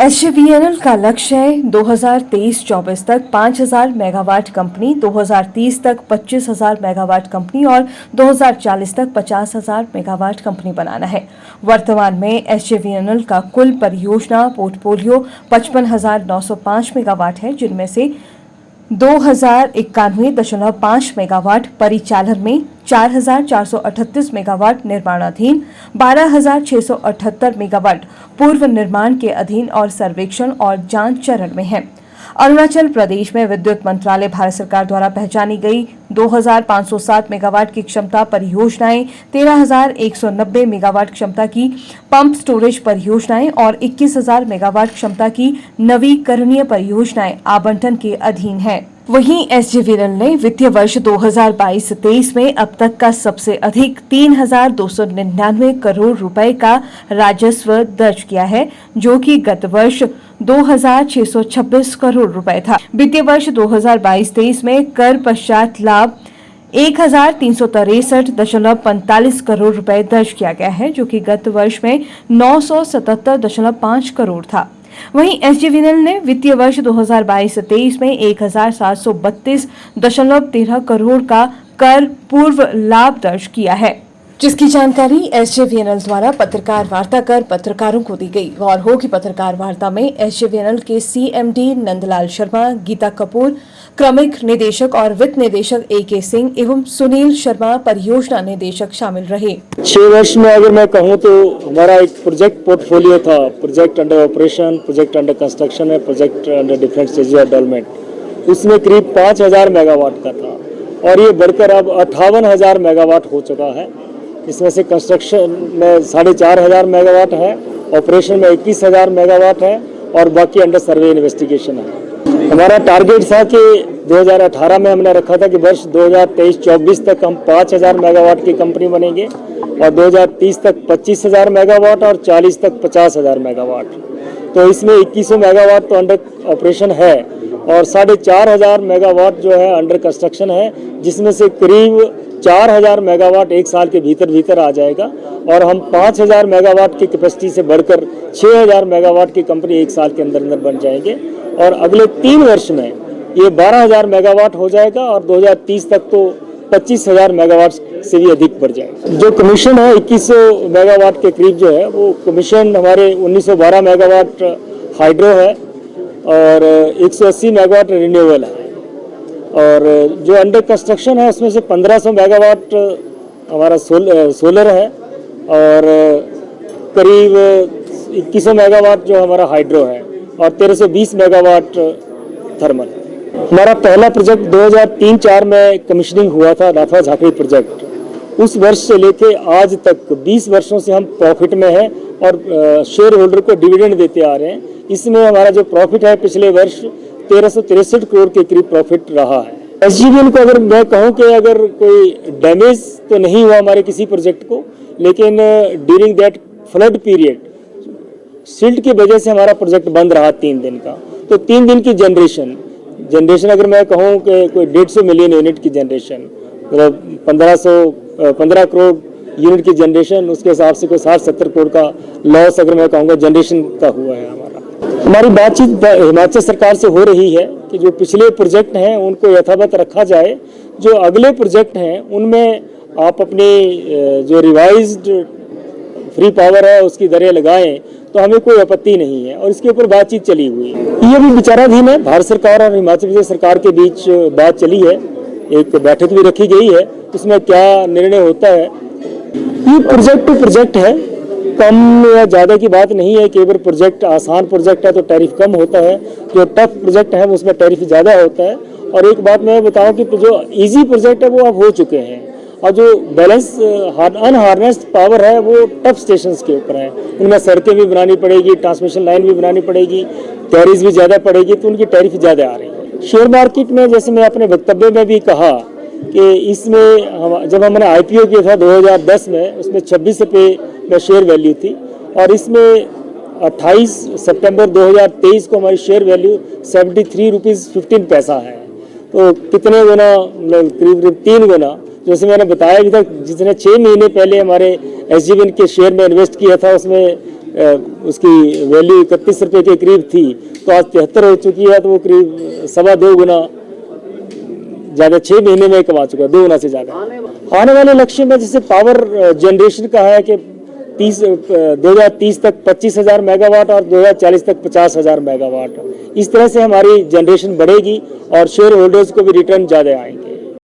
एचवीएनएल का लक्ष्य है 2023-24 तक 5,000 मेगावाट कंपनी, 2030 तक 25,000 मेगावाट कंपनी और 2040 तक 50,000 मेगावाट कंपनी बनाना है। वर्तमान में एचवीएनएल का कुल परियोजना पोर्टफोलियो 55,905 मेगावाट है, जिनमें से 2,091.5 मेगावाट परिचालन में, 4,438 मेगावाट निर्माणाधीन, 12,678 मेगावाट पूर्व निर्माण के अधीन और सर्वेक्षण और जांच चरण में है। अरुणाचल प्रदेश में विद्युत मंत्रालय भारत सरकार द्वारा पहचानी गई 2,507 मेगावाट की क्षमता परियोजनाएं, 13,190 मेगावाट क्षमता की पंप स्टोरेज परियोजनाएं और 21,000 मेगावाट क्षमता की नवीकरणीय परियोजनाएं आवंटन के अधीन है। वहीं एचवीएनएल ने वित्तीय वर्ष 2022-23 में अब तक का सबसे अधिक 3,299 करोड़ रुपए का राजस्व दर्ज किया है, जो कि गत वर्ष 2,626 करोड़ रुपए था। वित्तीय वर्ष 2022-23 में कर पश्चात लाभ 1,363.45 करोड़ रुपए दर्ज किया गया है, जो कि गत वर्ष में 977.5 करोड़ था। वहीं एचवीएनएल ने वित्तीय वर्ष 2022-23 में 1,732.13 करोड़ का कर पूर्व लाभ दर्ज किया है, जिसकी जानकारी एचवीएनएल द्वारा पत्रकार वार्ता कर पत्रकारों को दी गई। गौर हो कि पत्रकार वार्ता में एचवीएनएल के सीएमडी नंदलाल शर्मा, गीता कपूर, क्रमिक निदेशक और वित्त निदेशक AK सिंह एवं सुनील शर्मा, परियोजना निदेशक शामिल रहे। 6 वर्ष में अगर मैं कहूँ तो हमारा एक प्रोजेक्ट पोर्टफोलियो था, project under operation, project under construction है, project under different stage of development, उसमें करीब 5,000 मेगावाट का था और ये बढ़कर अब 58,000 मेगावाट हो चुका है। इसमें से कंस्ट्रक्शन में 4,500 मेगावाट है, ऑपरेशन में 21,000 मेगावाट है और बाकी अंडर सर्वे इन्वेस्टिगेशन है। हमारा टारगेट था कि 2018 में हमने रखा था कि वर्ष 2023-24 तक हम 5,000 मेगावाट की कंपनी बनेंगे और 2030 तक 25,000 मेगावाट और 40 तक 50,000 मेगावाट। तो इसमें 2100 मेगावाट तो अंडर ऑपरेशन है और 4,500 मेगावाट जो है अंडर कंस्ट्रक्शन है, जिसमें से करीब 4,000 मेगावाट एक साल के भीतर आ जाएगा और हम 5,000 मेगावाट की कैपेसिटी से बढ़कर 6,000 मेगावाट की कंपनी एक साल के अंदर बन जाएंगे और अगले 3 वर्ष में ये 12,000 मेगावाट हो जाएगा और 2030 तक तो 25,000 मेगावाट से भी अधिक बढ़ जाएगा। जो कमीशन है 2100 मेगावाट के करीब जो है वो कमीशन हमारे 1912 मेगावाट हाइड्रो है और 180 मेगावाट रिन्यूएबल है और जो अंडर कंस्ट्रक्शन है उसमें से 1,500 मेगावाट हमारा सोलर है और करीब 2100 मेगावाट जो हमारा हाइड्रो है और 1,320 मेगावाट थर्मल है। हमारा पहला प्रोजेक्ट 2003-04 में कमीशनिंग हुआ था, राफा झाकड़ी प्रोजेक्ट। उस वर्ष से लेके आज तक 20 वर्षों से हम प्रॉफिट में हैं और शेयर होल्डर को डिविडेंड देते आ रहे हैं। इसमें हमारा जो प्रॉफिट है पिछले वर्ष 1,363 करोड़ के करीब प्रॉफिट रहा है। एचवीएनएल को अगर मैं कहूँ कि अगर कोई डैमेज तो नहीं हुआ हमारे किसी प्रोजेक्ट को, लेकिन during that flood period silt की वजह से हमारा प्रोजेक्ट बंद रहा 3 दिन का। तो 3 दिन की जनरेशन अगर मैं कहूँ कि कोई 150 मिलियन यूनिट की जनरेशन, मतलब 15 करोड़ यूनिट की जनरेशन, उसके हिसाब से कोई 60-70 करोड़ का लॉस अगर मैं कहूँगा जनरेशन का हुआ है हमारा। हमारी बातचीत हिमाचल सरकार से हो रही है कि जो पिछले प्रोजेक्ट हैं उनको यथावत रखा जाए, जो अगले प्रोजेक्ट हैं उनमें आप अपनी जो रिवाइज्ड फ्री पावर है उसकी दरें लगाएं तो हमें कोई आपत्ति नहीं है और इसके ऊपर बातचीत चली हुई है। ये भी विचाराधीन है। भारत सरकार और हिमाचल प्रदेश सरकार के बीच बात चली है, एक बैठक भी रखी गई है, उसमें क्या निर्णय होता है। ये प्रोजेक्ट टू प्रोजेक्ट है, कम या ज़्यादा की बात नहीं है कि अगर प्रोजेक्ट आसान प्रोजेक्ट है तो टैरिफ कम होता है, जो टफ प्रोजेक्ट है उसमें टैरिफ ज़्यादा होता है। और एक बात मैं बताऊँ कि जो ईजी प्रोजेक्ट है वो अब हो चुके हैं और जो बैलेंस अनहार्नेस्ड पावर है वो टफ स्टेशंस के ऊपर है। उनमें सड़कें भी बनानी पड़ेगी, ट्रांसमिशन लाइन भी बनानी पड़ेगी, टैरिफ भी ज़्यादा पड़ेगी, तो उनकी टैरिफ ज़्यादा आ रही है। शेयर मार्केट में जैसे मैं अपने वक्तव्य में भी कहा कि इसमें जब हमने IPO किया था 2010 में, उसमें 26 रुपये में शेयर वैल्यू थी और इसमें 28 सितंबर 2023 को हमारी शेयर वैल्यू 73 रुपीज़ 15 पैसा है। तो कितने गुना, करीब 3 गुना जैसे मैंने बताया अभी तक, जिसने 6 महीने पहले हमारे एसजीवन के शेयर में इन्वेस्ट किया था, उसमें उसकी वैल्यू 31 रुपये के करीब थी, तो आज 73 हो चुकी है, तो वो करीब 2.25 गुना ज़्यादा 6 महीने में कमा चुका है, 2 गुना से ज़्यादा। आने वाले लक्ष्य में जैसे पावर जनरेशन का है कि 2030 तक 25,000 मेगावाट और 2040 तक 50,000 मेगावाट। इस तरह से हमारी जनरेशन बढ़ेगी और शेयर होल्डर्स को भी रिटर्न ज़्यादा आएंगे।